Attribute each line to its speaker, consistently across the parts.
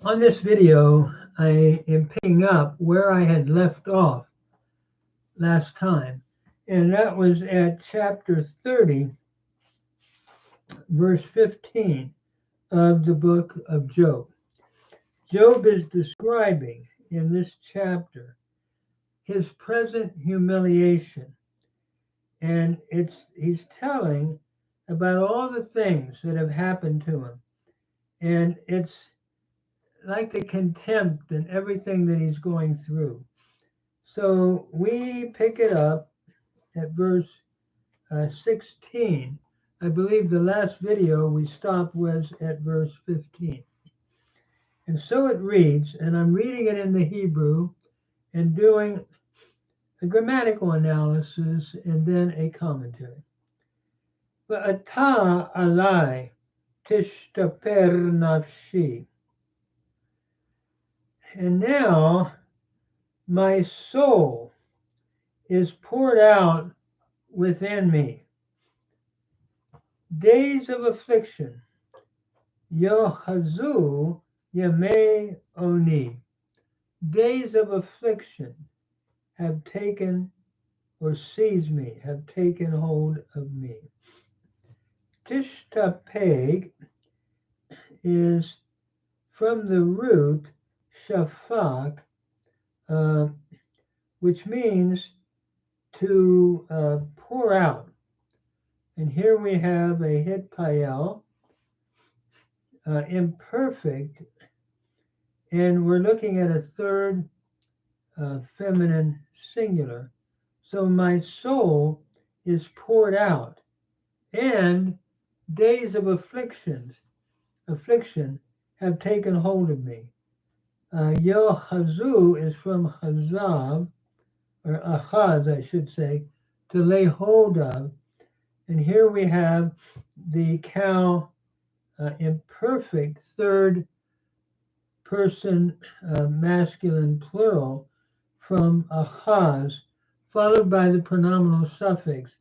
Speaker 1: On this video, I am picking up where I had left off last time, and that was at chapter 30, verse 15 of the book of Job. Job is describing in this chapter his present humiliation, and he's telling about all the things that have happened to him, and it's like the contempt and everything that he's going through. So we pick it up at verse 16. I believe the last video we stopped was at verse 15. And so it reads, and I'm reading it in the Hebrew and doing a grammatical analysis and then a commentary. Va'ata alai tishtaper nafshi. And now my soul is poured out within me. Days of affliction, yohazu yamei oni. Days of affliction have taken or seized me, have taken hold of me. Tishtapeg is from the root shafak, which means to pour out. And here we have a hitpael, imperfect, and we're looking at a third feminine singular. So my soul is poured out, and days of affliction have taken hold of me. Yohazu is from chazav, or achaz, I should say, to lay hold of. And here we have the cow imperfect third person masculine plural from achaz, followed by the pronominal suffix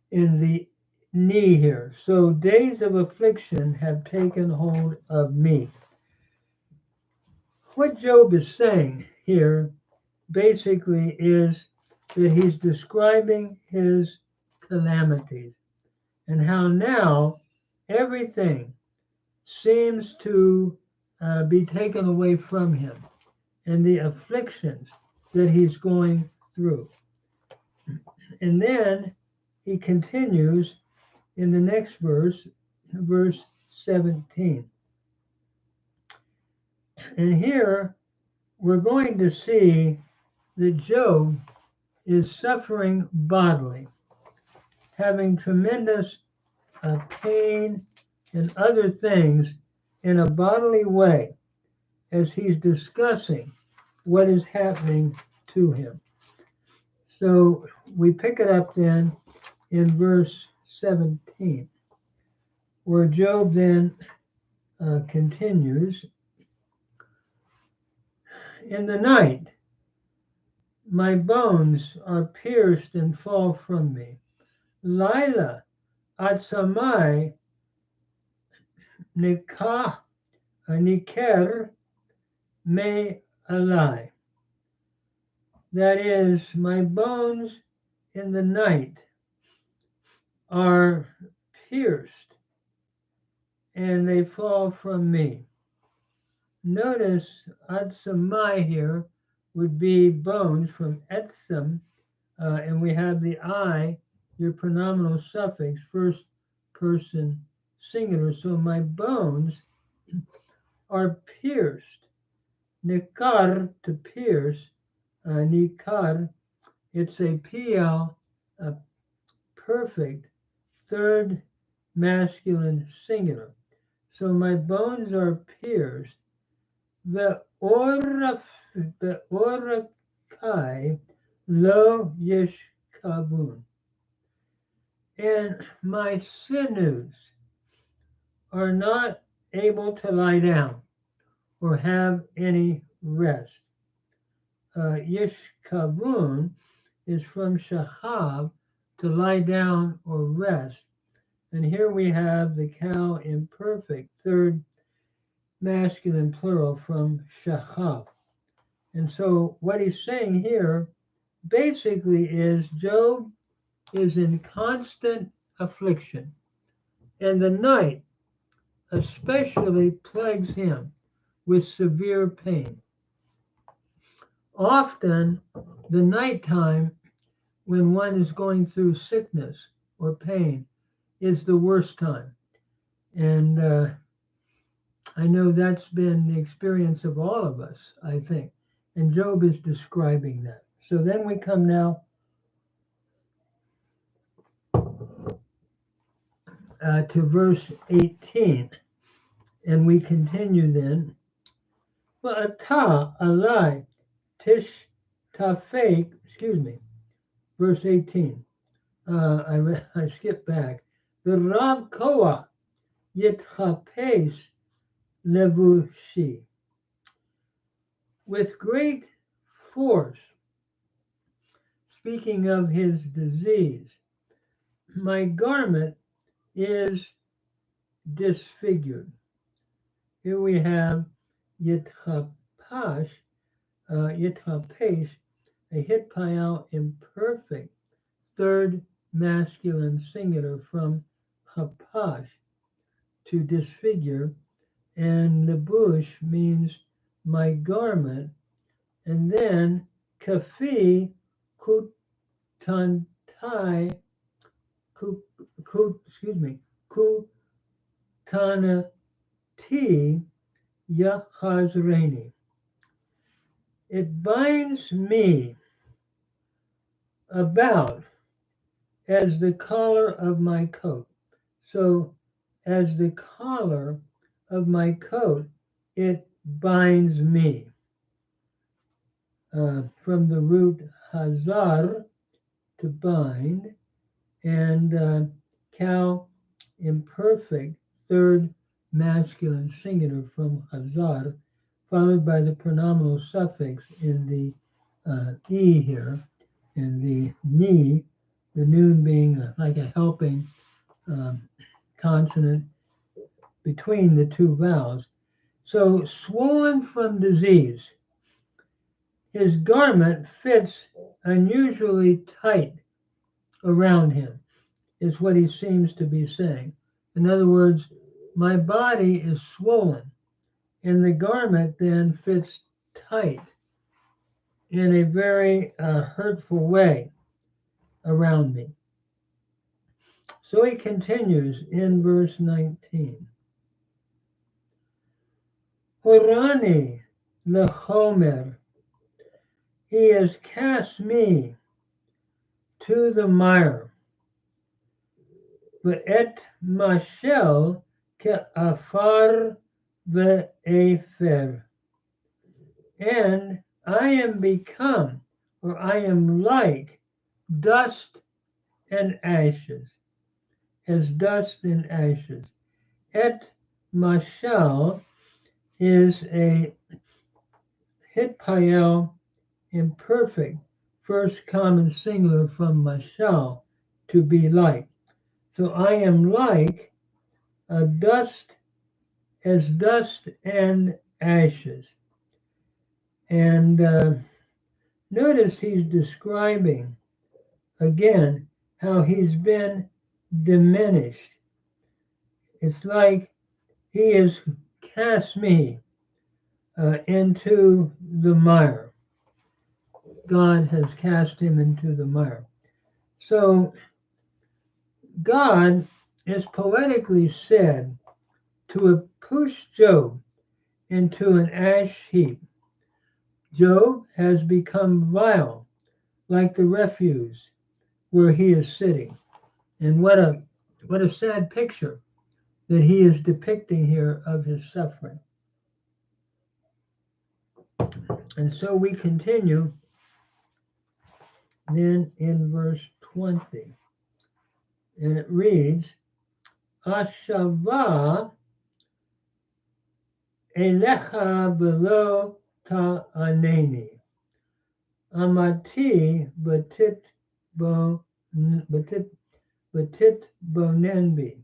Speaker 1: in the ni here. So days of affliction have taken hold of me. What Job is saying here basically is that he's describing his calamities and how now everything seems to be taken away from him and the afflictions that he's going through. And then he continues in the next verse, verse 17. And here we're going to see that Job is suffering bodily, having tremendous pain and other things in a bodily way as he's discussing what is happening to him. So we pick it up then in verse 17, where Job then continues, in the night my bones are pierced and fall from me. Lila atsamai niker me alai. That is, my bones in the night are pierced and they fall from me. Notice atsamai here would be bones from etzem, and we have the I, your pronominal suffix, first person singular. So my bones are pierced. Nikar, to pierce, nikar, it's a PL, a perfect third masculine singular. So my bones are pierced. The orakai lo yishkavun. And my sinews are not able to lie down or have any rest. Yishkavun is from shachav, to lie down or rest. And here we have the cow imperfect, third masculine plural from shachav. And so what he's saying here basically is Job is in constant affliction, and the night especially plagues him with severe pain. Often, the nighttime when one is going through sickness or pain is the worst time. And I know that's been the experience of all of us, I think. And Job is describing that. So then we come now to verse 18. And we continue then. Va'ata alai tish tafek, verse 18. I skipped back. The Rav Koach yitchapes levushi. With great force, speaking of his disease, my garment is disfigured. Here we have yitchapes, a hitpael imperfect, third masculine singular from chapash, to disfigure, and lebush means my garment, and then kafi kutantai kutanati yahazreni. It binds me about as the collar of my coat. So as the collar of my coat, it binds me. From the root hazar, to bind, and cow, imperfect, third masculine singular from hazar, followed by the pronominal suffix in the e here, and the ni, the noon being like a helping consonant between the two vowels. So swollen from disease, his garment fits unusually tight around him, is what he seems to be saying. In other words, my body is swollen, and the garment then fits tight in a very hurtful way around me. So he continues in verse 19. Horani lechomer, he has cast me to the mire, ve'et mashel ke'afar ve'efer, and I am become, or I am like dust and ashes, as dust and ashes. Et mashal is a hitpael imperfect, first common singular from mashal, to be like. So I am like a dust, as dust and ashes. And notice he's describing again how he's been diminished. It's like he has cast me into the mire. God has cast him into the mire. So God is poetically said to have pushed Job into an ash heap. Job has become vile, like the refuse where he is sitting. And what a sad picture that he is depicting here of his suffering. And so we continue then in verse 20. And it reads, Ashava elecha below ta'aneni, amati batit bonenbi.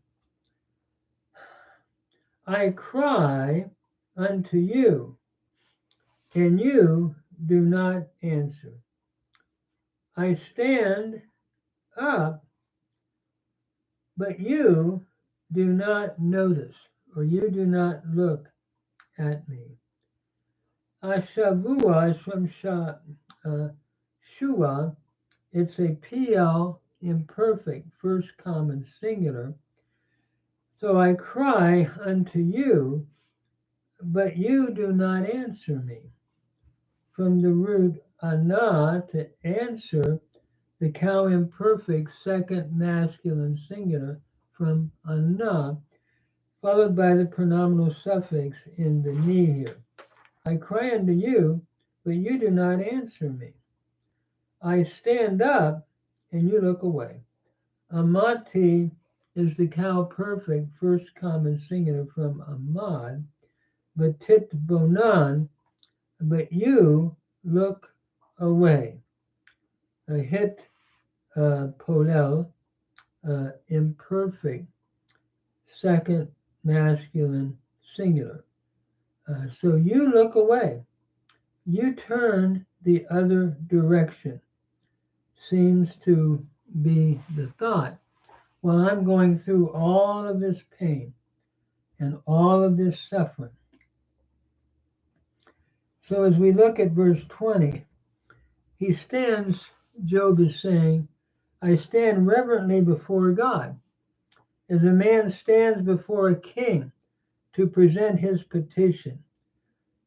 Speaker 1: I cry unto you, and you do not answer. I stand up, but you do not notice, or you do not look at me. Ashavua is from Shua. It's a PL imperfect, first common singular. So I cry unto you, but you do not answer me. From the root ana, to answer, the cow imperfect, second masculine singular from ana, followed by the pronominal suffix in the ni here. I cry unto you, but you do not answer me. I stand up, and you look away. Amati is the cow perfect, first common singular from amad, but tit bonan, but you look away. A hit polel, imperfect, second masculine singular. So you look away. You turn the other direction. Seems to be the thought. While I'm going through all of this pain and all of this suffering. So as we look at verse 20, he stands, Job is saying, I stand reverently before God, as a man stands before a king to present his petition.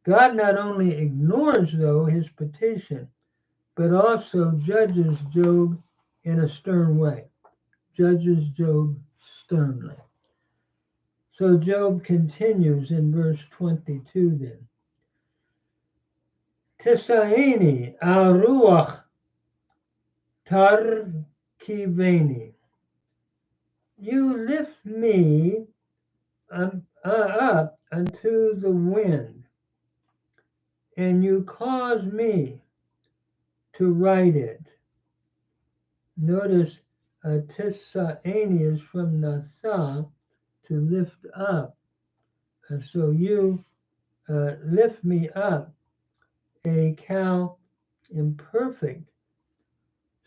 Speaker 1: God not only ignores, though, his petition, but also judges Job in a stern way, judges Job sternly. So Job continues in verse 22 then. Tisaini aruach tarkiveni. You lift me up unto the wind, and you cause me to ride it. Notice tisaini is from nasa, to lift up. So you lift me up, a cow imperfect,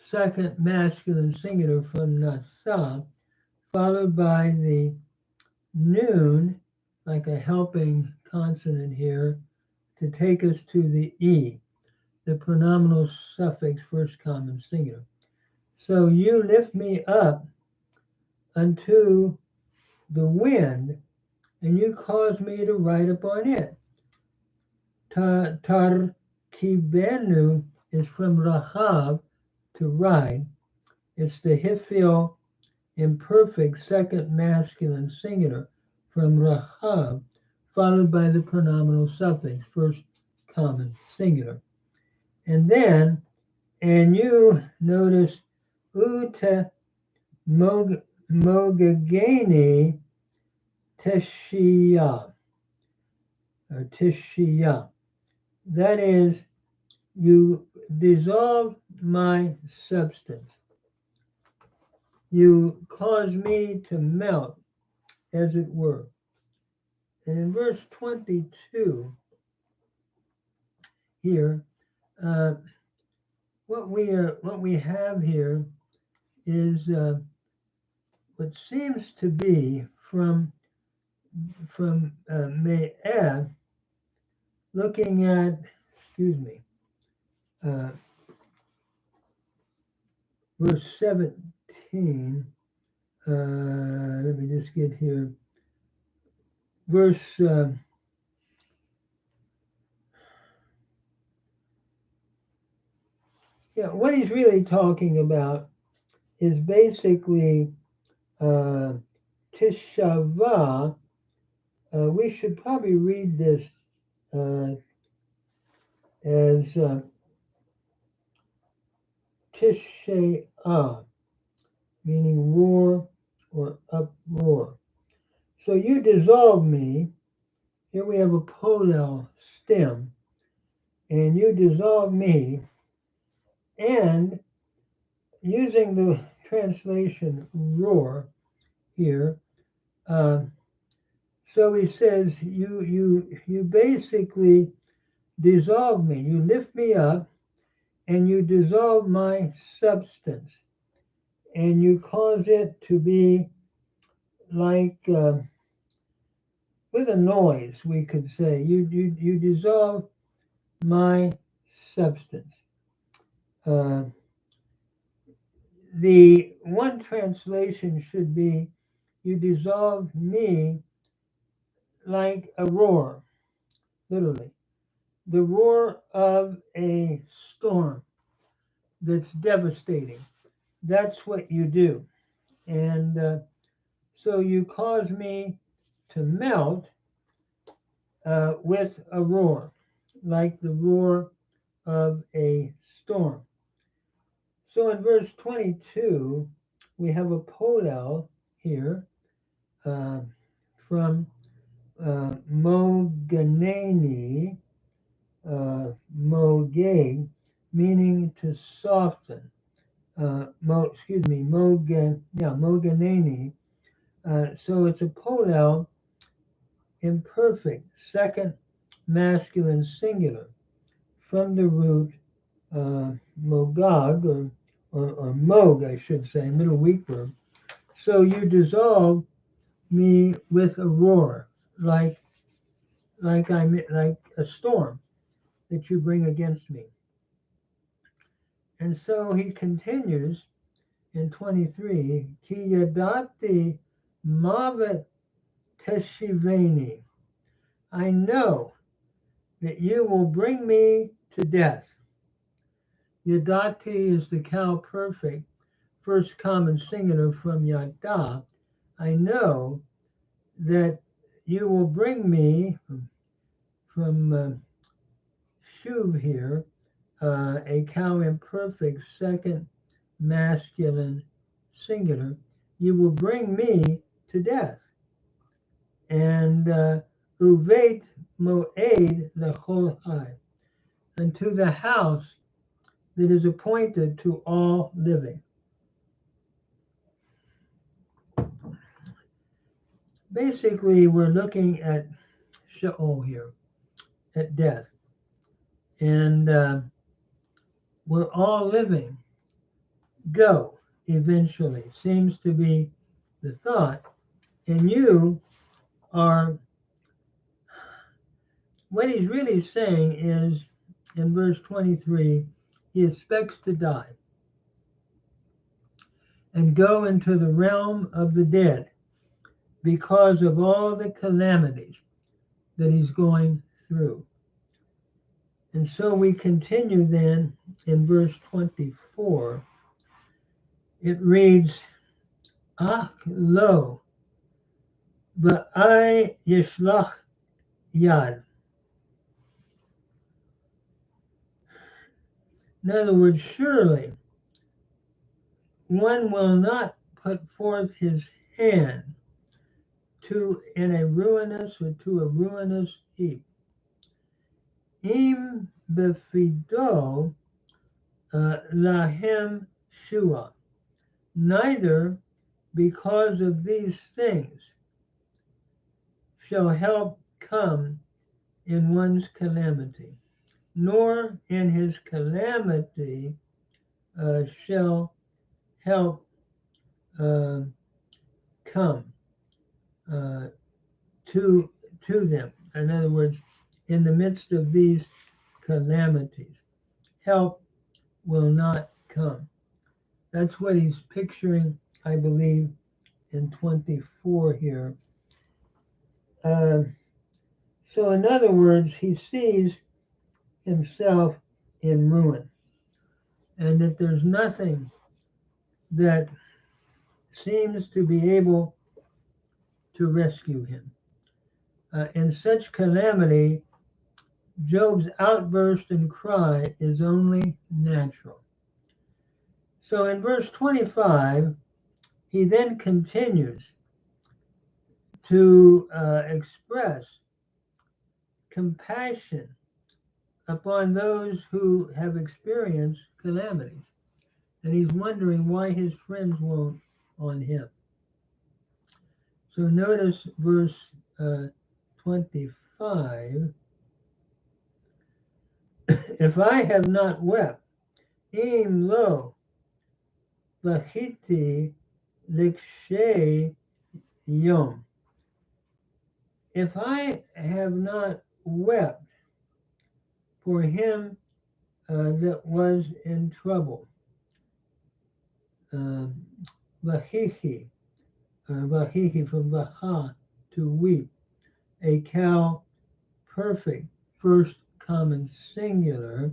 Speaker 1: second masculine singular from nasa, followed by the noon, like a helping consonant here, to take us to the e, the pronominal suffix first common singular. So you lift me up unto the wind, and you cause me to ride upon it. Tarkibenu is from rachav, to ride. It's the hifil imperfect second masculine singular from rachav, followed by the pronominal suffix first common singular. And then, and you notice ute mogageni teshia, or tishia. That is, you dissolve my substance. You cause me to melt, as it were. And in verse 22 here, what we have here is what seems to be from Me'eh, looking at, verse 17. Let me just get here. Verse what he's really talking about is basically Tishava. We should probably read this as Tishe'ah, meaning roar or uproar. So you dissolve me. Here we have a polel stem, and you dissolve me, and using the translation roar here, So he says, you basically dissolve me. You lift me up and you dissolve my substance and you cause it to be like with a noise, we could say. You dissolve my substance. Uh, the one translation should be, you dissolve me like a roar, literally. The roar of a storm that's devastating. That's what you do. And so you cause me to melt with a roar, like the roar of a storm. So in verse 22, we have a polel here uh, from Moganeni, Mogeg, meaning to soften. Moganeni. So it's a polel imperfect, second masculine singular, from the root mogag, or mog, I should say, middle weak verb. So you dissolve me with a roar, like a storm that you bring against me. And so he continues in 23, Ki yadati mavet teshiveni. I know that you will bring me to death. Yadati is the cow perfect, first common singular from yada. I know that you will bring me from shuv here, a cow imperfect, second masculine singular. You will bring me to death. And uvet moed lechol hai, unto the house that is appointed to all living. Basically, we're looking at Sheol here, at death. And we're all living. Go, eventually, seems to be the thought. And you are, what he's really saying is, in verse 23, he expects to die and go into the realm of the dead because of all the calamities that he's going through. And so we continue then in verse 24. It reads, Ach lo, ba'ai yishlach yad. In other words, surely one will not put forth his hand in a ruinous or to a ruinous heap. Im befido lahem shua. Neither because of these things shall help come in one's calamity, nor in his calamity shall help come to them. In other words, in the midst of these calamities, help will not come. That's what he's picturing, I believe, in 24 here. So in other words, he sees himself in ruin, and that there's nothing that seems to be able to rescue him. In such calamity, Job's outburst and cry is only natural. So in verse 25, he then continues to express compassion upon those who have experienced calamities. And he's wondering why his friends won't on him. So notice verse 25. If I have not wept, im lo vachiti likshe yom. If I have not wept for him that was in trouble, vahihi, vahihi from vaha, to weep, a cow perfect, first common singular.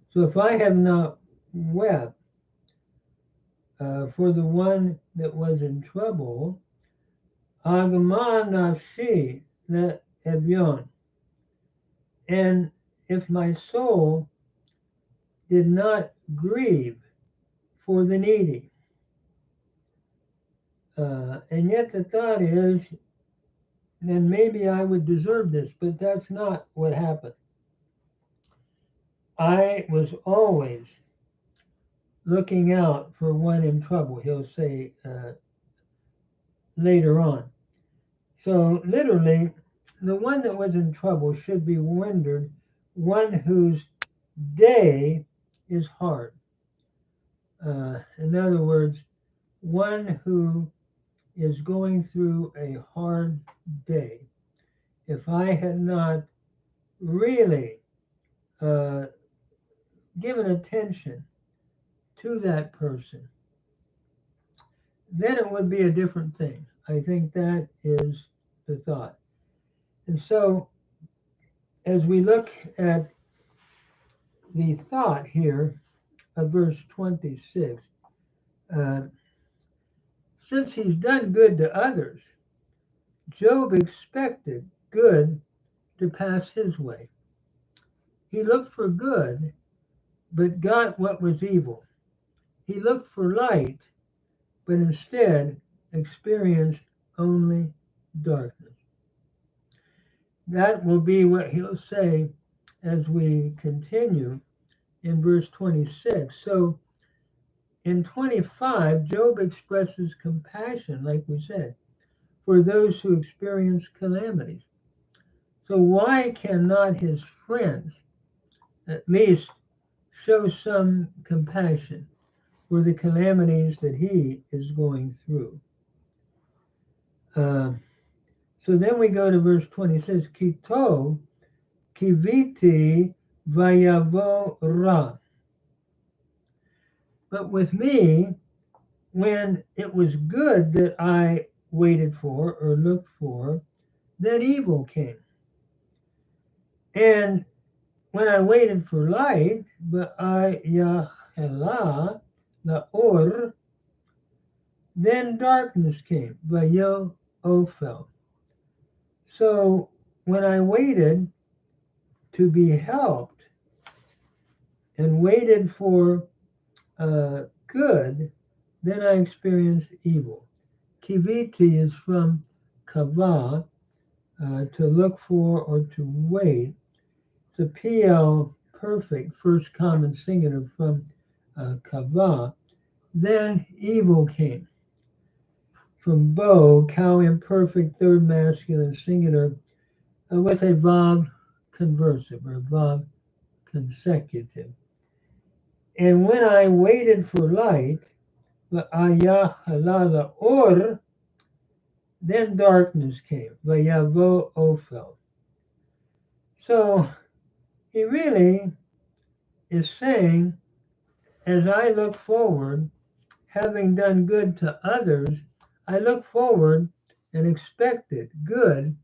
Speaker 1: So if I have not wept for the one that was in trouble, agama nafshi le ebyon, and if my soul did not grieve for the needy, and yet the thought is, then maybe I would deserve this, but that's not what happened. I was always looking out for one in trouble, he'll say later on. So literally, the one that was in trouble should be rendered one whose day is hard. In other words, one who is going through a hard day. If I had not really given attention to that person, then it would be a different thing. I think that is the thought. And so, as we look at the thought here of verse 26, uh, since he's done good to others, Job expected good to pass his way. He looked for good, but got what was evil. He looked for light, but instead experienced only darkness. That will be what he'll say as we continue in verse 26. So in 25, Job expresses compassion, like we said, for those who experience calamities. So why cannot his friends at least show some compassion for the calamities that he is going through? So then we go to verse 20. It says, Kito kiviti vayavo ra. But with me, when it was good that I waited for or looked for, then evil came. And when I waited for light, va'ayachela la'or, then darkness came. Vayo ophel. So when I waited to be helped and waited for good, then I experienced evil. Kiviti is from kava, to look for or to wait. It's a PL perfect, first common singular from kava. Then evil came. From bo, cow imperfect, third masculine singular, with a vav conversive or vav consecutive. And when I waited for light, va'ayachalala or, then darkness came. Vayavo ophel. So he really is saying, as I look forward, having done good to others, I look forward and expected good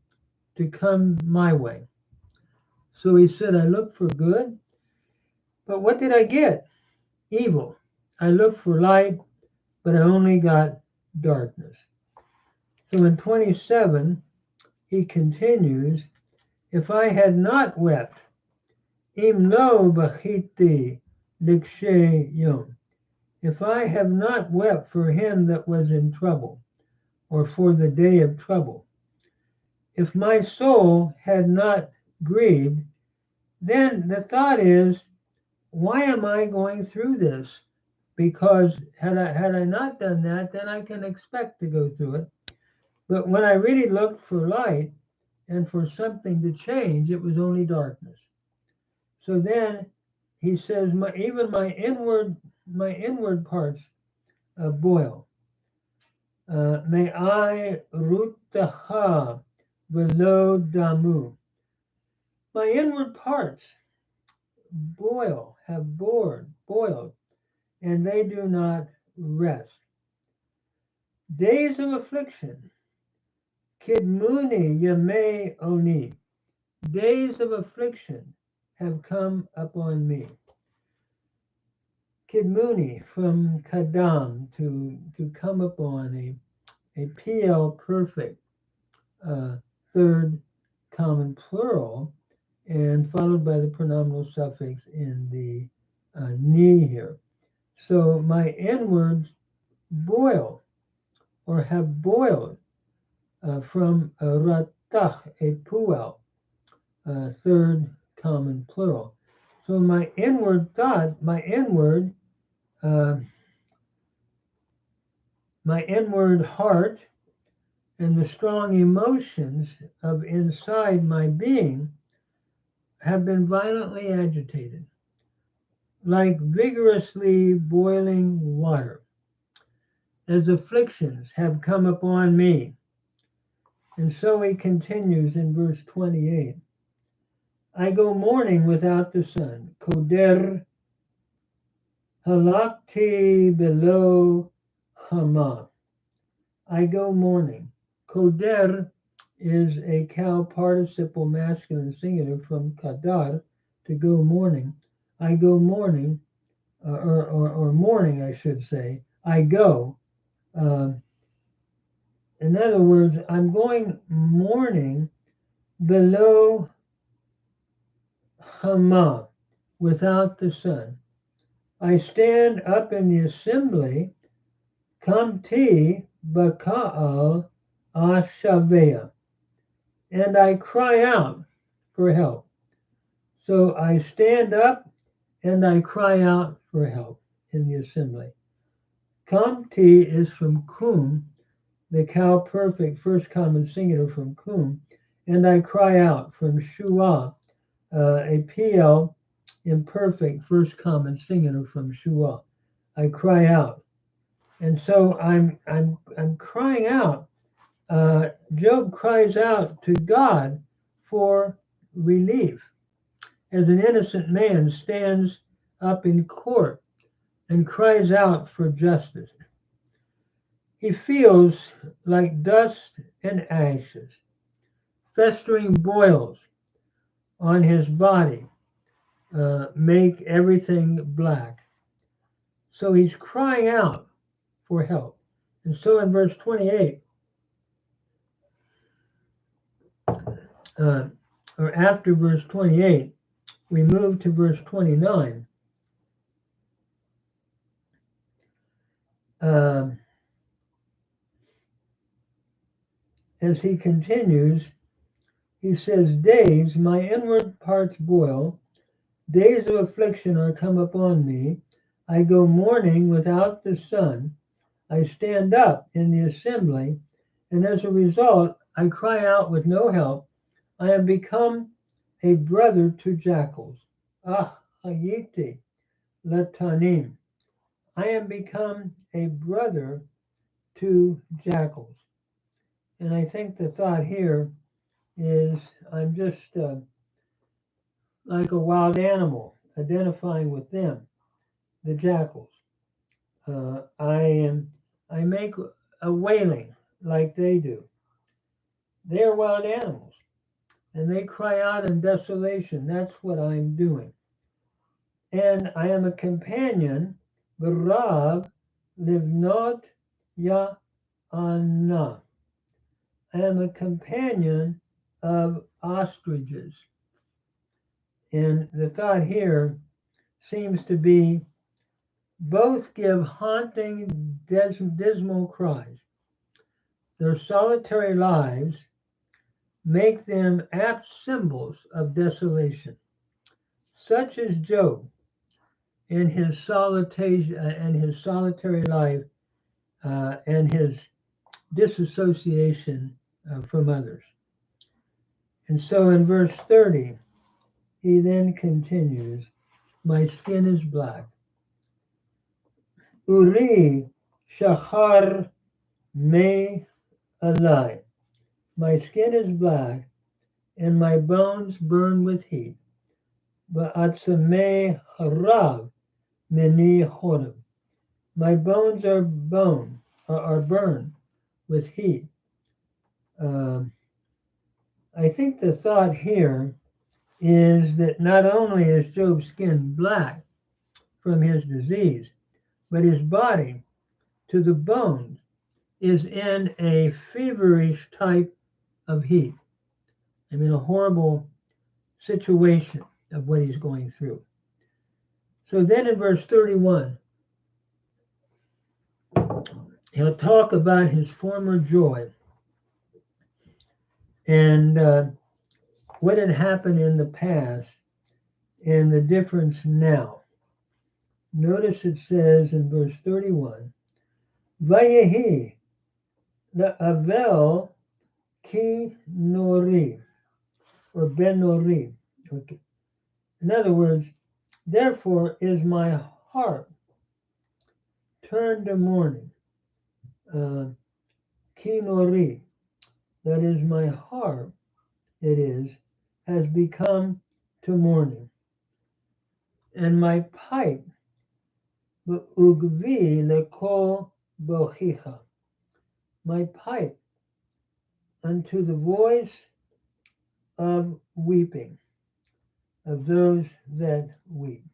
Speaker 1: to come my way. So he said, I looked for good, but what did I get? Evil. I looked for light, but I only got darkness. So in 27, he continues, if I had not wept, im lo bachiti likshe yom, if I have not wept for him that was in trouble, or for the day of trouble, if my soul had not grieved, then the thought is, why am I going through this? Because had I not done that, then I can expect to go through it. But when I really looked for light, and for something to change, it was only darkness. So then he says, even my inward parts boil. May I rutaha below damu. My inward parts boiled, and they do not rest. Days of affliction, kidmuni yame oni. Days of affliction have come upon me. Kidmuni from kadam, to come upon, a PL perfect, third common plural, and followed by the pronominal suffix in the ni here. So my inwards boil or have boiled from ratach, a puel, third common plural. So my inward thought, my inward heart, and the strong emotions of inside my being have been violently agitated, like vigorously boiling water, as afflictions have come upon me. And so he continues in verse 28. I go mourning without the sun. Koder halakti below chama. I go mourning. Koder is a cow participle masculine singular from kadar, to go mourning. I go mourning, or mourning, I should say. I go. In other words, I'm going mourning below Hama, without the sun. I stand up in the assembly, Kamti Baka'al Ashavea, and I cry out for help. So I stand up and I cry out for help in the assembly. Kamti is from kum, the cow perfect first common singular from kum, and I cry out from shua, a PL imperfect first common singular from shua. I cry out, and so I'm crying out. Job cries out to God for relief, as an innocent man stands up in court and cries out for justice. He feels like dust and ashes, festering boils on his body make everything black. So he's crying out for help. And so in verse 28, or after verse 28, we move to verse 29. As he continues, he says, days, my inward parts boil, days of affliction are come upon me. I go mourning without the sun. I stand up in the assembly, and as a result, I cry out with no help. I am become a brother to jackals. Ah, hayiti latanim. I am become a brother to jackals. And I think the thought here is I'm just like a wild animal, identifying with them, the jackals. I make a wailing like they do. They are wild animals, and they cry out in desolation. That's what I'm doing. And I am a companion, Barav livnot ya anna. I am a companion of ostriches. And the thought here seems to be both give haunting, dismal cries. Their solitary lives make them apt symbols of desolation. Such is Job in his solitary life and his disassociation from others. And so in verse 30, he then continues, my skin is black. Uri shachar me alai. My skin is black, and my bones burn with heat. Ba'atzamei harav mini chorim. My bones are burned with heat. I think the thought here is that not only is Job's skin black from his disease, but his body to the bones is in a feverish type of heat. I mean, a horrible situation of what he's going through. So then in verse 31, he'll talk about his former joy and what had happened in the past and the difference now. Notice it says in verse 31, Vayehi la'avel ki nori, or ben nori. Okay. In other words, therefore is my heart turned to mourning. Ki nori, that is my heart, has become to mourning. And my pipe, ugvi leko bochicha, my pipe unto the voice of weeping, of those that weep.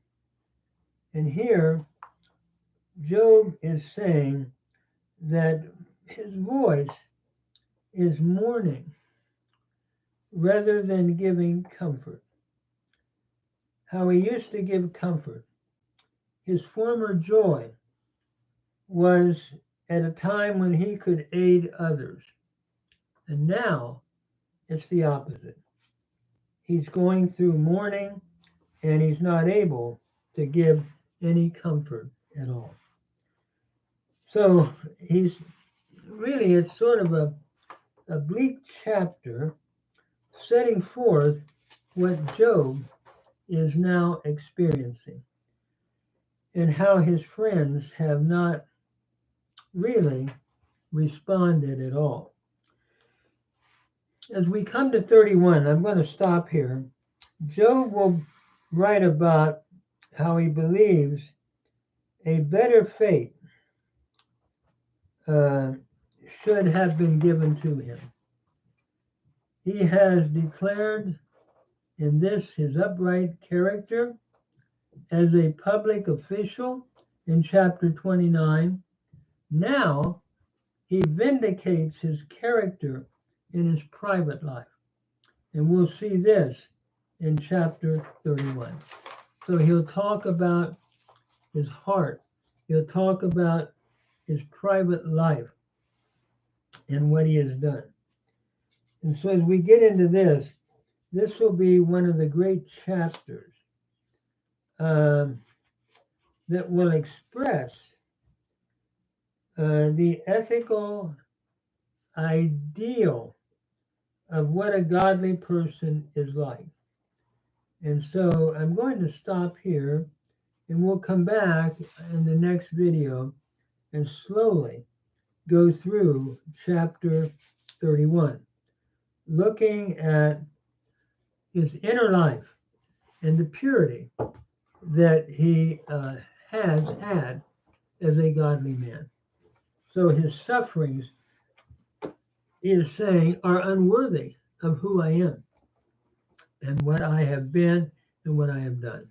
Speaker 1: And here, Job is saying that his voice is mourning rather than giving comfort. How he used to give comfort. His former joy was at a time when he could aid others. And now it's the opposite. He's going through mourning and he's not able to give any comfort at all. So it's sort of a bleak chapter setting forth what Job is now experiencing and how his friends have not really responded at all. As we come to 31, I'm going to stop here. Job will write about how he believes a better fate should have been given to him. He has declared in this his upright character as a public official in chapter 29. Now he vindicates his character in his private life. And we'll see this in chapter 31. So he'll talk about his heart. He'll talk about his private life and what he has done. And so as we get into this will be one of the great chapters that will express the ethical ideal of what a godly person is like. And so I'm going to stop here and we'll come back in the next video and slowly go through chapter 31, looking at his inner life and the purity that he has had as a godly man. So his sufferings, he is saying, are unworthy of who I am and what I have been and what I have done.